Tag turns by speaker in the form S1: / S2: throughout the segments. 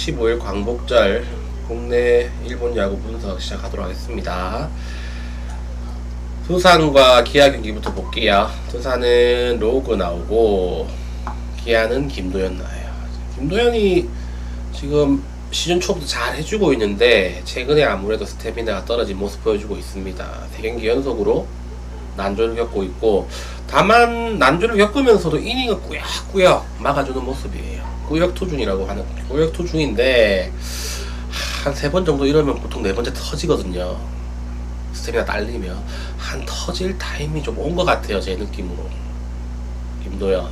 S1: 15일 광복절 국내 일본 야구 분석 시작하도록 하겠습니다. 두산과 기아 경기부터 볼게요. 두산은 로그 나오고 기아는 김도현 나와요. 김도현이 지금 시즌 초부터 잘 해주고 있는데 최근에 아무래도 스태미나가 떨어진 모습 보여주고 있습니다. 3경기 연속으로 난조를 겪고 있고, 다만 난조를 겪으면서도 이닝을 꾸역꾸역 막아주는 모습이에요. 꾸역투중이라고 하는 꾸역투중인데 한 3번 정도 이러면 보통 4번째 터지거든요. 스태미나 딸리면 한 터질 타임이 좀 온 것 같아요, 제 느낌으로. 김도현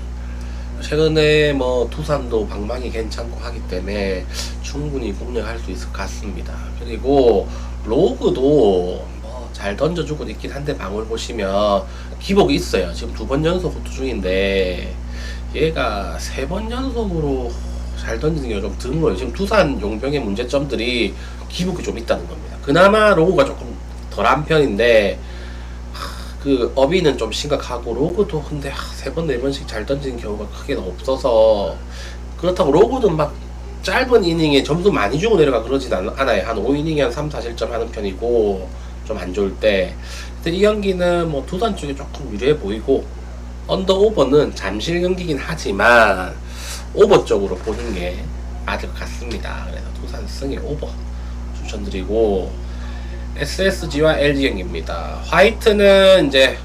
S1: 최근에 뭐 두산도 방망이 괜찮고 하기 때문에 충분히 공략할 수 있을 것 같습니다. 그리고 로그도 잘 던져주고 있긴 한데 방울 보시면 기복이 있어요. 지금 2번 연속 호투 중인데 얘가 3번 연속으로 잘 던지는 게 좀 드물어요. 지금 두산 용병의 문제점들이 기복이 좀 있다는 겁니다. 그나마 로그가 조금 덜한 편인데 그 어비는 좀 심각하고, 로그도 근데 3번 4번씩 잘 던지는 경우가 크게 없어서, 그렇다고 로그는 막 짧은 이닝에 점수 많이 주고 내려가 그러진 않아요. 한 5이닝에 한 3, 4실점 하는 편이고 좀 안 좋을 때. 근데 이 경기는 뭐 두산 쪽에 조금 유리해 보이고, 언더 오버는 잠실 경기긴 하지만 오버 쪽으로 보는 게 맞을 것 같습니다. 그래서 두산 승리 오버 추천드리고, SSG와 LG 경기입니다. 화이트는 이제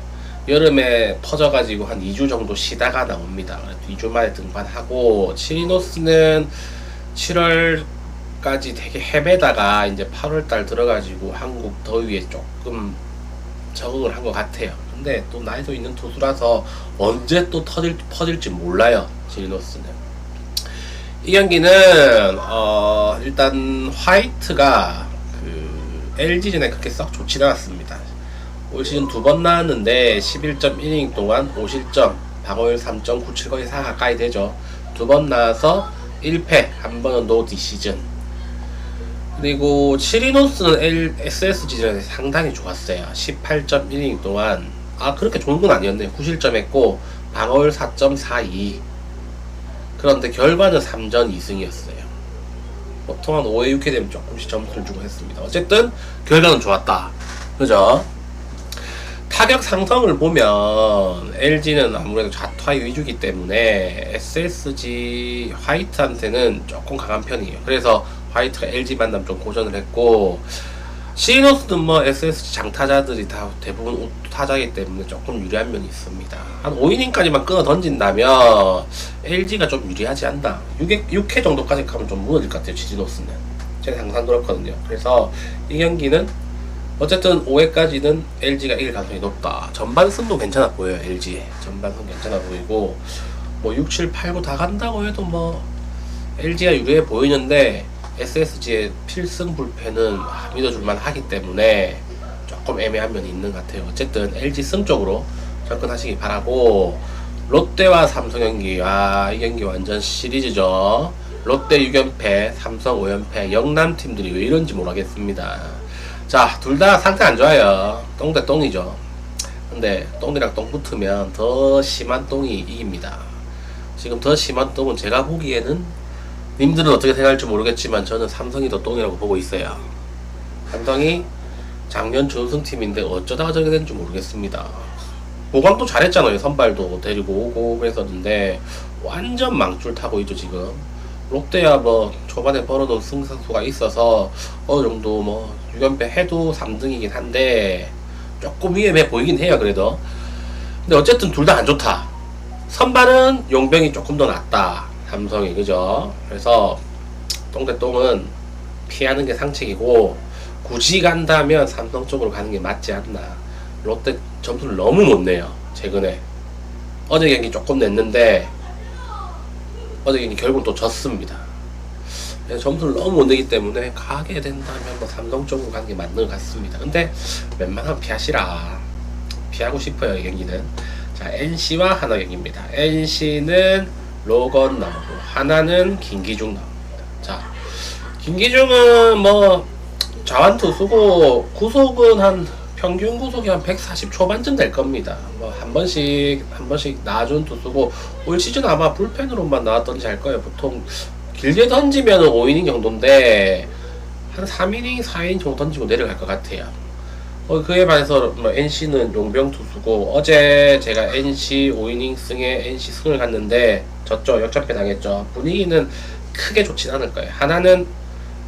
S1: 여름에 퍼져가지고 한 2주 정도 쉬다가 나옵니다. 2주 만에 등판하고, 치리노스는 7월까지 되게 헤매다가 이제 8월달 들어가지고 한국 더위에 조금 적응을 한 것 같아요. 근데 또 나이도 있는 투수라서 언제 또 퍼질지 몰라요, 치리노스는. 이 경기는 일단 화이트가 LG전에 그렇게 썩 좋진 않았습니다. 올 시즌 2번 나왔는데 11.1이닝 동안 5실점, 방어율 3.97, 거의 4 가까이 되죠. 2번 나와서 1패, 한 번은 노 디시즌. 그리고 치리노스는 SSG전에 상당히 좋았어요. 18.1이닝 동안 그렇게 좋은 건 아니었네요. 9실점 했고 방어율 4.42. 그런데 결과는 3전 2승이었어요. 보통 한 5회 6회 되면 조금씩 점수를 주고 했습니다. 어쨌든 결과는 좋았다, 그죠? 타격 상성을 보면 LG는 아무래도 좌타의 위주기 때문에 SSG 화이트한테는 조금 강한 편이에요. 그래서 화이트가 LG 만남 좀 고전을 했고, 시리노스는 뭐 SSG 장타자들이 다 대부분 타자이기 때문에 조금 유리한 면이 있습니다. 한 5이닝까지만 끊어 던진다면 LG가 좀 유리하지 않나. 6회 정도까지 가면 좀 무너질 것 같아요, 시리노스는. 제가 항상 그렇거든요. 그래서 이 경기는 어쨌든 5회까지는 LG가 이길 가능성이 높다. 전반 승도 괜찮아 보여요, LG. 전반 승 괜찮아 보이고, 뭐 6, 7, 8, 9 다 간다고 해도 뭐 LG가 유리해 보이는데, SSG의 필승 불펜은 믿어줄만 하기 때문에 조금 애매한 면이 있는 것 같아요. 어쨌든 LG 승 쪽으로 접근하시기 바라고. 롯데와 삼성 경기, 이 경기 완전 시리즈죠. 롯데 6연패, 삼성 5연패, 영남 팀들이 왜 이런지 모르겠습니다. 자, 둘 다 상태 안 좋아요. 똥 대 똥이죠. 근데 똥이랑 똥 붙으면 더 심한 똥이 이깁니다. 지금 더 심한 똥은 제가 보기에는, 님들은 어떻게 생각할지 모르겠지만 저는 삼성이 더 똥이라고 보고 있어요. 삼성이 작년 준우승팀인데 어쩌다가 저렇게 된지 모르겠습니다. 보강도 잘했잖아요. 선발도 데리고 오고 그랬었는데 완전 망줄 타고 있죠 지금. 롯데야 뭐 초반에 벌어놓은 승산수가 있어서 어느 정도 뭐 6연패 해도 3등이긴 한데 조금 위험해 보이긴 해요, 그래도. 근데 어쨌든 둘 다 안 좋다. 선발은 용병이 조금 더 낫다, 삼성이, 그죠? 그래서 똥대똥은 피하는 게 상책이고, 굳이 간다면 삼성 쪽으로 가는 게 맞지 않나. 롯데 점수를 너무 못 내요, 최근에. 어제 경기 조금 냈는데 어제 경기 결국 또 졌습니다. 그래서 점수를 너무 못 내기 때문에 가게 된다면 뭐 삼성 쪽으로 가는 게 맞는 것 같습니다. 근데 웬만하면 피하시라. 피하고 싶어요, 이 경기는. 자, NC와 하나 경기입니다. NC는 로건 나오고 하나는 김기중 나옵니다. 자, 김기중은 뭐 자완투수고 구속은 한 평균 구속이 한 140 초반쯤 될 겁니다. 뭐 한 번씩 나아준 투수고, 올 시즌 아마 불펜으로만 나왔던지 할 거예요. 보통 길게 던지면 5이닝 정도인데 한 3이닝, 4이닝 정도 던지고 내려갈 것 같아요. 그에 반해서 뭐 NC는 용병 투수고, 어제 제가 NC 5이닝 승에 NC 승을 갔는데 졌죠. 역전패 당했죠. 분위기는 크게 좋진 않을 거예요. 하나는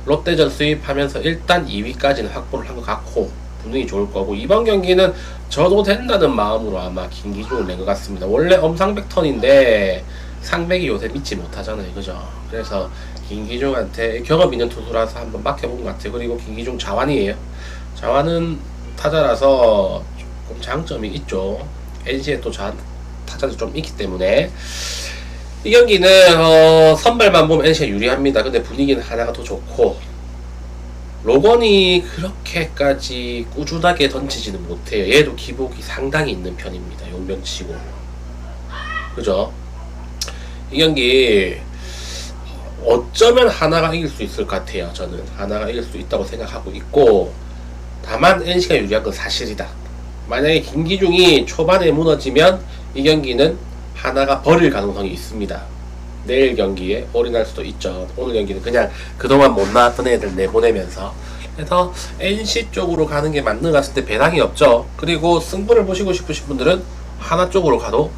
S1: 롯데전 수입하면서 일단 2위까지는 확보를 한 것 같고 분위기 좋을 거고, 이번 경기는 져도 된다는 마음으로 아마 김기중을 낸 것 같습니다. 원래 엄상백턴인데 상백이 요새 믿지 못하잖아요, 그죠? 그래서 김기중한테 경험 있는 투수라서 한번 맡겨본 것 같아요. 그리고 김기중 자완이에요. 자완은 타자라서 조금 장점이 있죠. NC에 또 타자도 좀 있기 때문에 이 경기는 선발만 보면 NC가 유리합니다. 근데 분위기는 하나가 더 좋고, 로건이 그렇게까지 꾸준하게 던지지는 못해요. 얘도 기복이 상당히 있는 편입니다. 용병치고. 그죠? 이 경기 어쩌면 하나가 이길 수 있을 것 같아요. 저는 하나가 이길 수 있다고 생각하고 있고, 다만 NC가 유리한 건 사실이다. 만약에 김기중이 초반에 무너지면 이 경기는 하나가 버릴 가능성이 있습니다. 내일 경기에 올인할 수도 있죠. 오늘 경기는 그냥 그동안 못 나왔던 애들 내보내면서. 그래서 NC 쪽으로 가는 게 맞는 것 같은데 배당이 없죠. 그리고 승부를 보시고 싶으신 분들은 하나 쪽으로 가도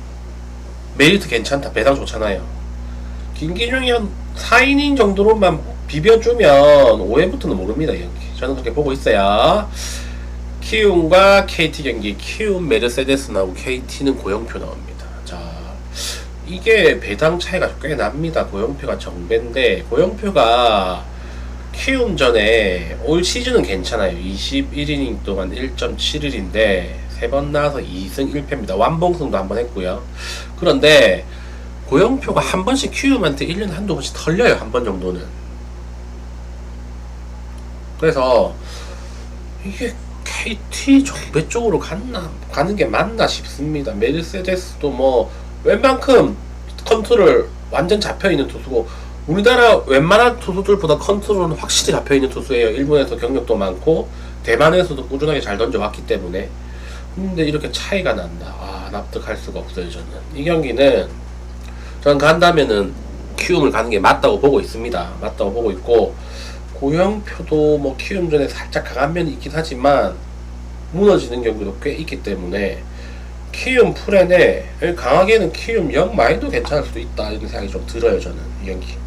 S1: 메리트 괜찮다. 배당 좋잖아요. 김기중이 한 4이닝 정도로만 비벼주면 5회부터는 모릅니다. 이 경기. 저는 그렇게 보고 있어요. 키움과 KT 경기. 키움 메르세데스 나오고 KT는 고영표 나옵니다. 자, 이게 배당 차이가 꽤 납니다. 고영표가 정배인데, 고영표가 키움전에 올 시즌은 괜찮아요. 21이닝 동안 1.71인데 3번 나와서 2승 1패입니다. 완봉승도 한번 했고요. 그런데 고영표가 한 번씩 키움한테 1년에 한두 번씩 털려요. 한 번 정도는. 그래서 이게 KT 정배 쪽으로 가는 게 맞나 싶습니다. 메르세데스도 뭐 웬만큼 컨트롤 완전 잡혀있는 투수고, 우리나라 웬만한 투수들보다 컨트롤은 확실히 잡혀있는 투수예요. 일본에서 경력도 많고 대만에서도 꾸준하게 잘 던져왔기 때문에. 근데 이렇게 차이가 난다. 납득할 수가 없어요. 저는 이 경기는 저는 간다면은 키움을 가는 게 맞다고 보고 있습니다. 맞다고 보고 있고, 고영표도 뭐 키움전에 살짝 강한 면이 있긴 하지만 무너지는 경기도 꽤 있기 때문에 키움 프렌에 강하게는 키움 영마이도 괜찮을 수도 있다, 이런 생각이 좀 들어요. 저는 이 경기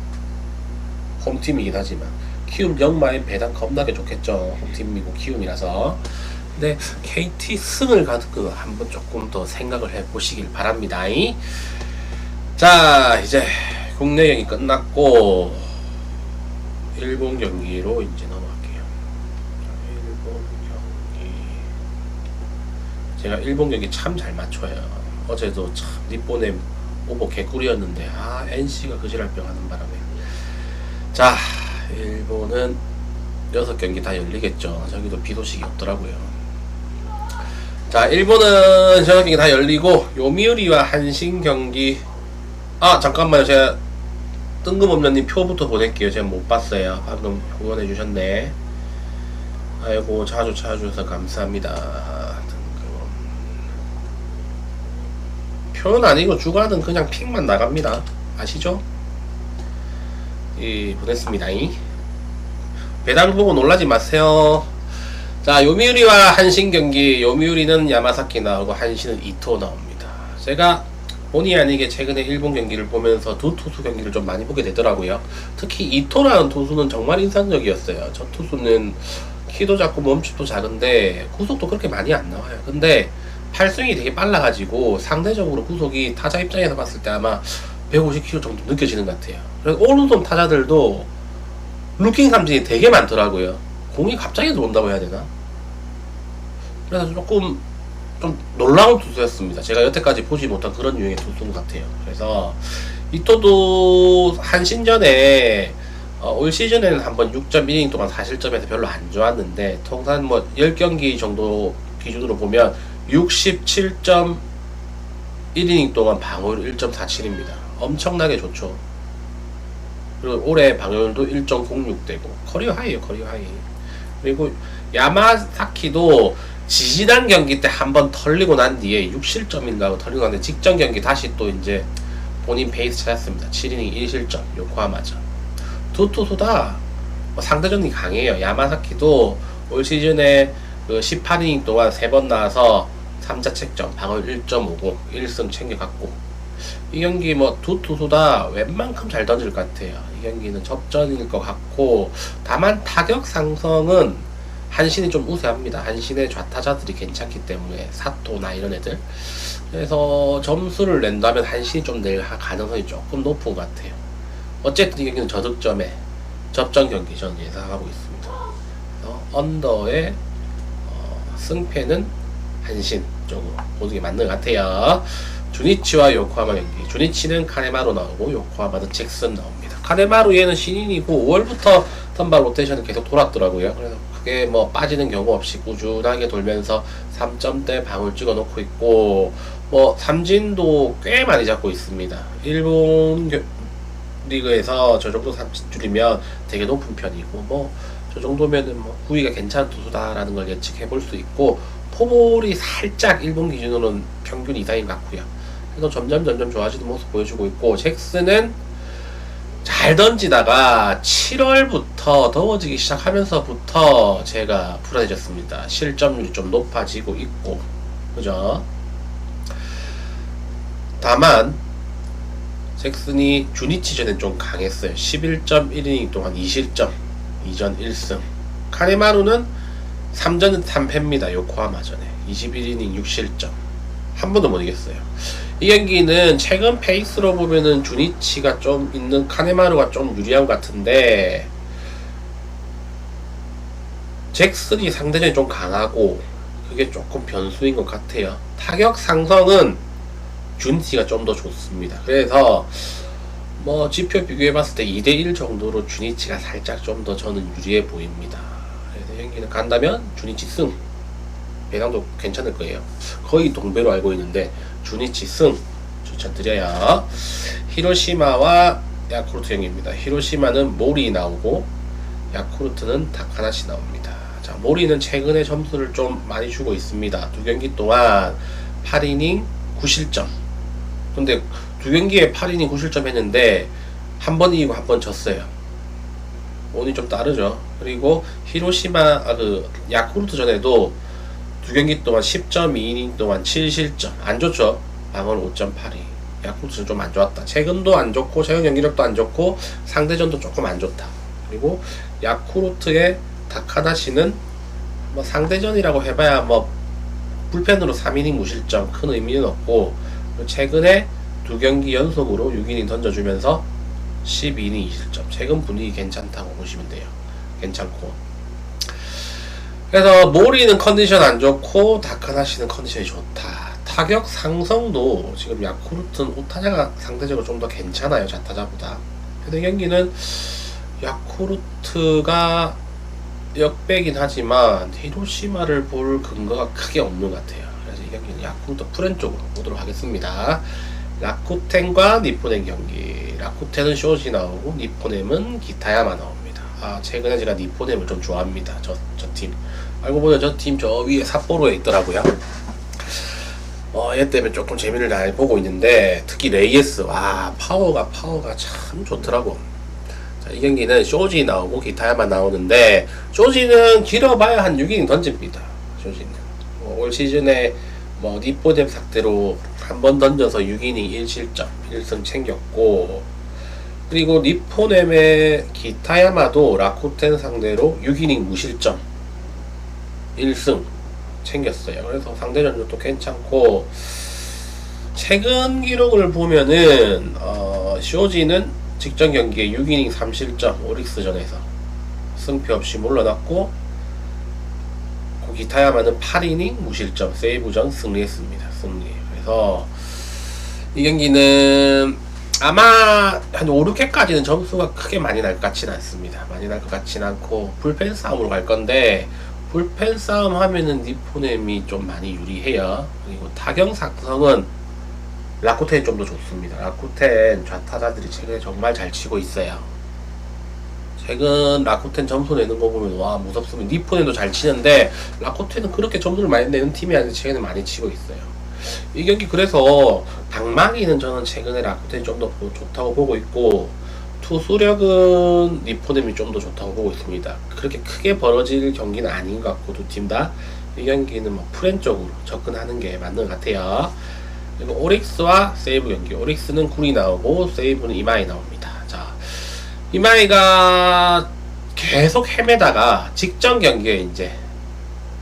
S1: 홈팀이긴 하지만 키움 영마인 배당 겁나게 좋겠죠. 홈팀이고 키움이라서. 근데 KT 승을 가득 한번 조금 더 생각을 해보시길 바랍니다. 자, 이제 국내 경기 끝났고 일본 경기로 이제 넘어갈게요. 일본 경기. 제가 일본 경기 참 잘 맞춰요. 어제도 참 니폰의 오버 개꿀이었는데 NC가 그지랄병 하는 바람에. 자, 일본은 6경기 다 열리겠죠. 저기도 비 소식이 없더라고요. 자, 일본은 6경기 다 열리고 요미우리와 한신 경기. 잠깐만요. 제가 뜬금없냐님 표부터 보낼게요. 제가 못 봤어요. 방금 후원해 주셨네. 아이고, 자주 찾아주셔서 감사합니다. 뜬금. 표는 아니고 주간은 그냥 픽만 나갑니다. 아시죠? 보냈습니다. 배당 보고 놀라지 마세요. 자, 요미우리와 한신 경기. 요미우리는 야마사키 나오고 한신은 이토 나옵니다. 제가 본의 아니게 최근에 일본 경기를 보면서 두 투수 경기를 좀 많이 보게 되더라고요. 특히 이토라는 투수는 정말 인상적이었어요. 저 투수는 키도 작고 몸집도 작은데 구속도 그렇게 많이 안 나와요. 근데 팔스윙이 되게 빨라가지고 상대적으로 구속이 타자 입장에서 봤을 때 아마 150km 정도 느껴지는 것 같아요. 그래서 오른손 타자들도 루킹 삼진이 되게 많더라고요. 공이 갑자기 들어온다고 해야 되나? 그래서 조금 좀 놀라운 투수였습니다. 제가 여태까지 보지 못한 그런 유형의 투수인 것 같아요. 그래서 이토도 한신전에 올 시즌에는 한번 6.1이닝 동안 4실점해서 별로 안 좋았는데, 통산 뭐 10경기 정도 기준으로 보면 67.1이닝 동안 방어율 1.47입니다. 엄청나게 좋죠. 그리고 올해 방어율도 1.06되고 커리어 하이에요. 커리어 하이. 그리고 야마사키도 지지난 경기 때 한번 털리고 난 뒤에 6실점인가 하고 털리고 났는데, 직전 경기 다시 또 이제 본인 페이스 찾았습니다. 7이닝 1실점 요코하마죠. 두 투수다 상대전이 강해요. 야마사키도 올 시즌에 그 18이닝 동안 3번 나와서 3자 책점, 방어율 1.50, 1승 챙겨갔고, 이 경기 뭐 두 투수다 웬만큼 잘 던질 것 같아요. 이 경기는 접전일 것 같고, 다만 타격 상성은 한신이 좀 우세합니다. 한신의 좌타자들이 괜찮기 때문에, 사토나 이런 애들. 그래서 점수를 낸다면 한신이 좀 낼 가능성이 조금 높은 것 같아요. 어쨌든 이 경기는 저득점에 접전 경기 저는 예상하고 있습니다. 언더의 승패는 한신 쪽으로 보는 게 맞는 것 같아요. 주니치와 요코하마 경기. 주니치는 카네마루 나오고 요코하마는 잭슨 나옵니다. 카네마루 얘는 신인이고 5월부터 선발 로테이션이 계속 돌았더라고요. 그래서 크게 뭐 빠지는 경우 없이 꾸준하게 돌면서 3점대 방울 찍어 놓고 있고, 뭐 삼진도 꽤 많이 잡고 있습니다. 일본 리그에서 저 정도 삼진줄이면 되게 높은 편이고, 뭐 저 정도면은 뭐 구위가 괜찮은 투수다라는 걸 예측해 볼 수 있고, 포볼이 살짝 일본 기준으로는 평균 이상인 것 같고요. 그래서 점점 좋아지는 모습 보여주고 있고, 잭슨은 잘 던지다가 7월부터 더워지기 시작하면서부터 제가 불안해졌습니다. 실점률이 좀 높아지고 있고, 그죠? 다만 잭슨이 주니치전엔 좀 강했어요. 11.1이닝 동안 2실점, 2전 1승. 카네마루는 3전 3패입니다. 요코하마전에 21이닝 6실점, 한 번도 못 이겼어요. 이 경기는 최근 페이스로 보면은 주니치가 좀 있는 카네마루가 좀 유리한 것 같은데, 잭슨이 상대전이 좀 강하고 그게 조금 변수인 것 같아요. 타격 상성은 주니치가 좀 더 좋습니다. 그래서 뭐 지표 비교해봤을 때 2대1 정도로 주니치가 살짝 좀 더 저는 유리해 보입니다. 그래서 경기는 간다면 주니치 승, 배당도 괜찮을 거예요. 거의 동배로 알고 있는데 주니치 승 추천드려요. 히로시마와 야쿠르트 경기입니다. 히로시마는 모리 나오고 야쿠르트는 다카나시 나옵니다. 자, 모리는 최근에 점수를 좀 많이 주고 있습니다. 두 경기 동안 8이닝 9실점. 근데 두 경기에 8이닝 9실점 했는데 한 번 이기고 한 번 졌어요. 운이 좀 다르죠. 그리고 히로시마 야쿠르트 전에도 두 경기 동안 10.2이닝 동안 7실점. 안 좋죠. 방어는 5.82. 야쿠르트는 좀 안 좋았다. 최근도 안 좋고 최근 경기력도 안 좋고 상대전도 조금 안 좋다. 그리고 야쿠르트의 다카다시는 뭐 상대전이라고 해봐야 뭐 불펜으로 3이닝 무실점, 큰 의미는 없고, 최근에 두 경기 연속으로 6이닝 던져주면서 12이닝 2실점. 최근 분위기 괜찮다고 보시면 돼요. 괜찮고. 그래서 모리는 컨디션 안 좋고 다카나시는 컨디션이 좋다. 타격 상성도 지금 야쿠르트는 오타냐가 상대적으로 좀 더 괜찮아요. 자타자보다. 근데 경기는 야쿠르트가 역배긴 하지만 히로시마를 볼 근거가 크게 없는 것 같아요. 그래서 이 경기는 야쿠르트 프렌 쪽으로 보도록 하겠습니다. 라쿠텐과 니포넴 경기. 라쿠텐은 쇼지 나오고 니포넴은 기타야마 나옵니다. 최근에 제가 니포넴을 좀 좋아합니다. 저 팀. 알고 보면 저 팀 저 위에 삿포로에 있더라고요. 얘 때문에 조금 재미를 많이 보고 있는데, 특히 레이에스, 파워가 참 좋더라고. 자, 이 경기는 쇼지 나오고 기타야마 나오는데, 쇼지는 길어봐야 한 6이닝 던집니다. 쇼지는 올 시즌에 뭐 니포넴 삭대로 한 번 던져서 6이닝 1실점 1승 챙겼고, 그리고 니포넴의 기타야마도 라쿠텐 상대로 6이닝 무실점 1승 챙겼어요. 그래서 상대전도 괜찮고, 최근 기록을 보면은 쇼지는 직전 경기에 6이닝 3실점 오릭스전에서 승패 없이 물러났고, 기타야마는 8이닝 무실점 세이브전 승리했습니다. 그래서 이 경기는 아마 한 5, 6회까지는 점수가 크게 많이 날 것 같지는 않습니다. 많이 날 것 같지는 않고 불펜 싸움으로 갈 건데, 불펜 싸움 하면은 니포넴이 좀 많이 유리해요. 그리고 타격 상성은 라쿠텐이 좀 더 좋습니다. 라쿠텐 좌타자들이 최근에 정말 잘 치고 있어요. 최근 라쿠텐 점수 내는 거 보면 와 무섭습니다. 니포넴도 잘 치는데 라쿠텐은 그렇게 점수를 많이 내는 팀이 아닌데 최근에 많이 치고 있어요. 이 경기 그래서 방망이는 저는 최근에 라쿠텐이 좀 더 좋다고 보고 있고, 투수력은 니포넴이 좀 더 좋다고 보고 있습니다. 그렇게 크게 벌어질 경기는 아닌 것 같고 두 팀 다 이 경기는 뭐 프렌 쪽으로 접근하는 게 맞는 것 같아요. 그리고 오릭스와 세이브 경기. 오릭스는 굴이 나오고 세이브는 이마이 나옵니다. 자, 이마이가 계속 헤매다가 직전 경기에 이제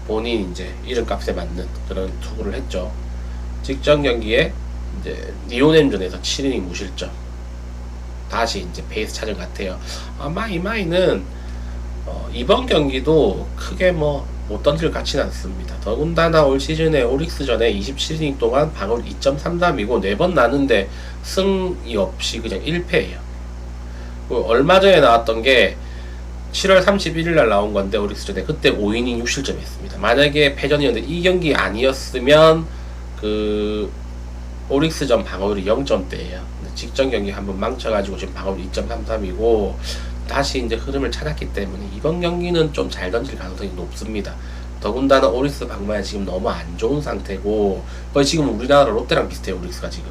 S1: 본인 이제 이름값에 맞는 그런 투구를 했죠. 직전 경기에 이제 리오넴전에서 7이닝 무실점. 다시 이제 페이스 찾은 것 같아요. 아마 이마이는 이번 경기도 크게 뭐 못 던질 것 같지는 않습니다. 더군다나 올 시즌에 오릭스전에 27이닝 동안 방울 2.33이고 4번 나는데 승이 없이 그냥 1패예요. 얼마 전에 나왔던 게 7월 31일 날 나온 건데 오릭스전에 그때 5이닝 6실점 했습니다. 만약에 패전이었는데 이 경기 아니었으면 그 오릭스전 방어율이 0점대예요. 직전 경기 한번 망쳐가지고 지금 방어율 2.33이고 다시 이제 흐름을 찾았기 때문에 이번 경기는 좀 잘 던질 가능성이 높습니다. 더군다나 오릭스 방망이 지금 너무 안 좋은 상태고 거의 지금 우리나라 롯데랑 비슷해요. 오릭스가 지금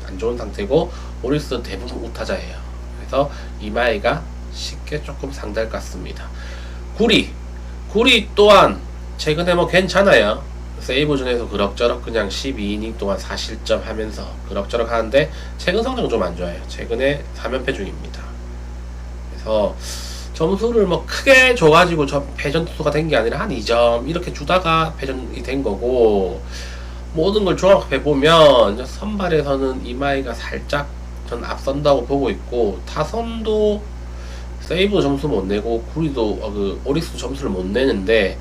S1: 안 좋은 상태고 오릭스 대부분 우타자예요. 그래서 이마이가 쉽게 조금 상대할 것 같습니다. 구리 또한 최근에 뭐 괜찮아요. 세이브전에서 그럭저럭 그냥 12이닝 동안 4실점 하면서 그럭저럭 하는데 최근 성적 좀 안 좋아요. 최근에 3연패 중입니다. 그래서 점수를 뭐 크게 줘가지고 패전 투수가 된 게 아니라 한 2점 이렇게 주다가 패전이 된 거고 모든 걸 종합해보면 선발에서는 이마이가 살짝 전 앞선다고 보고 있고 타선도 세이브 점수 못 내고 구리도 그 오릭스 점수를 못 내는데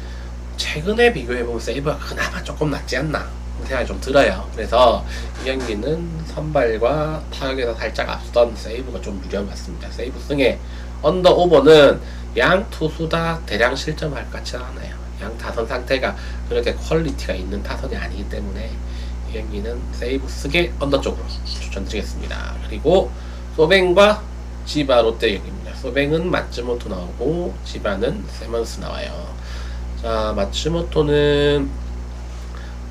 S1: 최근에 비교해보면 세이브가 그나마 조금 낫지 않나 생각이 좀 들어요. 그래서 이 경기는 선발과 타격에서 살짝 앞선 세이브가 좀 유리한 것 같습니다. 세이브 승에 언더 오버는 양 투수 다 대량 실점할 것 같지 않아요. 양 타선 상태가 그렇게 퀄리티가 있는 타선이 아니기 때문에 이 경기는 세이브 쓰게 언더 쪽으로 추천드리겠습니다. 그리고 소뱅과 지바 롯데 경기입니다. 소뱅은 마츠모토 나오고 지바는 세먼스 나와요. 자, 마츠모토는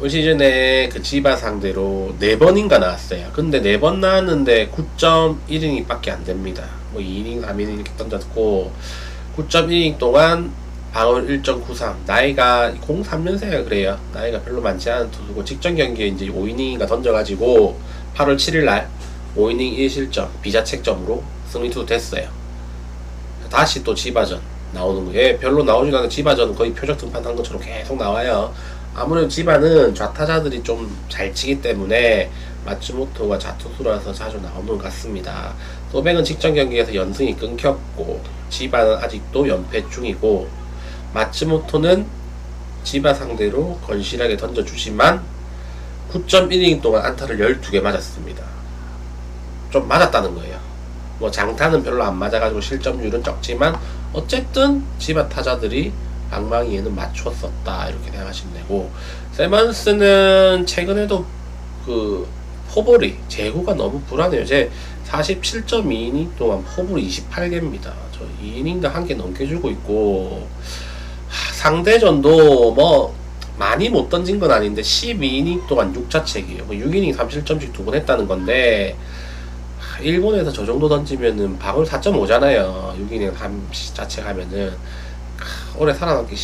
S1: 올 시즌에 그 지바 상대로 4번인가 나왔어요. 근데 4번 나왔는데 9.1이닝 밖에 안 됩니다. 뭐 2이닝, 3이닝 이렇게 던졌고 9.1이닝 동안 방어율 1.93. 나이가 03년생이라 그래요. 나이가 별로 많지 않은 투수고 직전 경기에 이제 5이닝인가 던져가지고 8월 7일날 5이닝 1실점 비자책점으로 승리투수 됐어요. 다시 또 지바전 나오는 거예요. 별로 나오지도 않은 지바전은 거의 표적 등판한 것처럼 계속 나와요. 아무래도 지바는 좌타자들이 좀 잘 치기 때문에 마츠모토가 좌투수라서 자주 나오는 것 같습니다. 소뱅은 직전 경기에서 연승이 끊겼고 지바는 아직도 연패 중이고 마츠모토는 지바 상대로 건실하게 던져주지만 9.1이닝 동안 안타를 12개 맞았습니다. 좀 맞았다는 거예요. 뭐 장타는 별로 안 맞아가지고 실점률은 적지만 어쨌든 지바 타자들이 방망이에는 맞췄었다 이렇게 생각하시면 되고 세먼스는 최근에도 그 포볼이 제구가 너무 불안해요. 제 47.2이닝 동안 포볼이 28개입니다. 저 2이닝도 1개 넘게 주고 있고 상대전도 뭐 많이 못 던진 건 아닌데 12이닝 동안 6자책이에요. 뭐 6이닝 3실점씩 2번 했다는 건데 일본에서 저 정도 던지면은 방울 4.5잖아요. 6이닝 3자책 하면은 오래 살아남기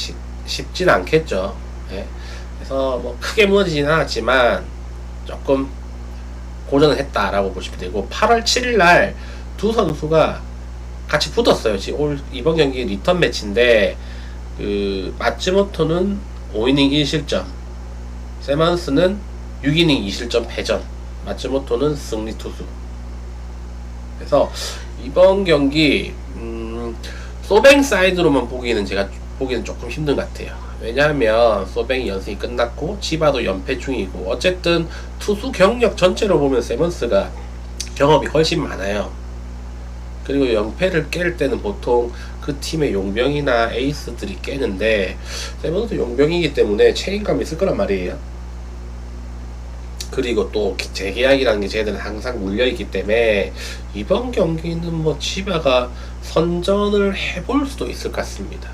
S1: 쉽진 않겠죠. 네. 그래서 뭐 크게 무너지진 않았지만 조금 고전을 했다라고 보시면 되고 8월 7일날 두 선수가 같이 붙었어요. 지금 이번 경기 리턴 매치인데 그 마츠모토는 5이닝 1실점, 세먼스는 6이닝 2실점 패전, 마츠모토는 승리 투수. 그래서 이번 경기 소뱅 사이드로만 제가 보기는 조금 힘든 것 같아요. 왜냐하면 소뱅이 연승이 끝났고 지바도 연패 중이고 어쨌든 투수 경력 전체로 보면 세먼스가 경험이 훨씬 많아요. 그리고 연패를 깰 때는 보통 그 팀의 용병이나 에이스들이 깨는데 세먼스 용병이기 때문에 책임감이 있을 거란 말이에요. 그리고 또 재계약이라는 게 쟤들은 항상 물려있기 때문에 이번 경기는 뭐 지바가 선전을 해볼 수도 있을 것 같습니다.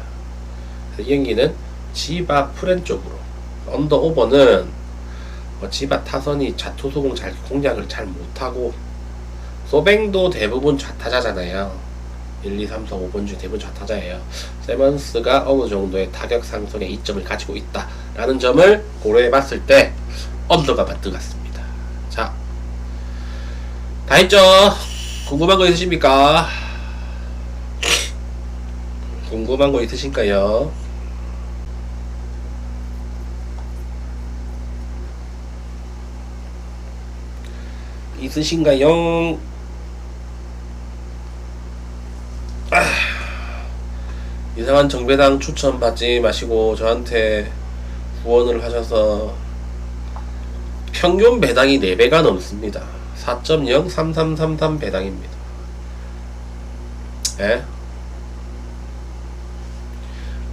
S1: 이 경기는 지바 프렌 쪽으로 언더 오버는 뭐 지바 타선이 좌투수공 공략을 잘 못하고 소뱅도 대부분 좌타자잖아요. 1, 2, 3, 4, 5번 중에 대부분 좌타자예요. 세먼스가 어느 정도의 타격 상승의 이점을 가지고 있다라는 점을 고려해 봤을 때 언더가 들어갔습니다. 자, 다 했죠? 궁금한 거 있으십니까? 궁금한 거 있으실까요? 있으신가요? 이상한 정배당 추천 받지 마시고 저한테 후원을 하셔서 평균 배당이 4배가 넘습니다. 4.03333 배당입니다. 예?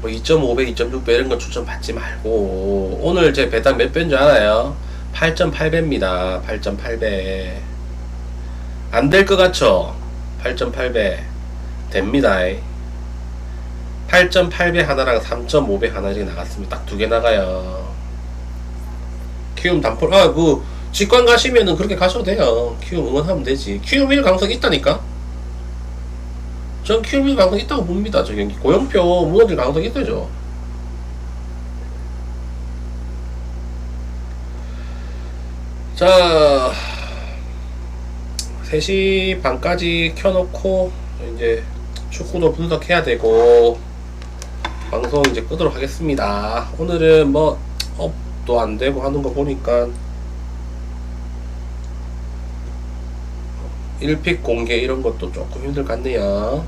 S1: 뭐 2.5배, 2.6배 이런 거 추천 받지 말고 오늘 제 배당 몇 배인 줄 알아요? 8.8배입니다. 8.8배. 안 될 것 같죠? 8.8배. 됩니다. 8.8배 하나랑 3.5배 하나씩 나갔습니다. 딱 2개 나가요. 키움 단폴, 직관 가시면은 그렇게 가셔도 돼요. 키움 응원하면 되지. 키움 1 강석 있다니까? 전 키움 1 강석 있다고 봅니다. 저 경기. 고영표 무너질 강석 있다죠. 자, 3시 반까지 켜놓고 이제 축구도 분석해야 되고 방송 이제 끄도록 하겠습니다. 오늘은 뭐 업도 안 되고 하는 거 보니까 1픽 공개 이런 것도 조금 힘들 것 같네요.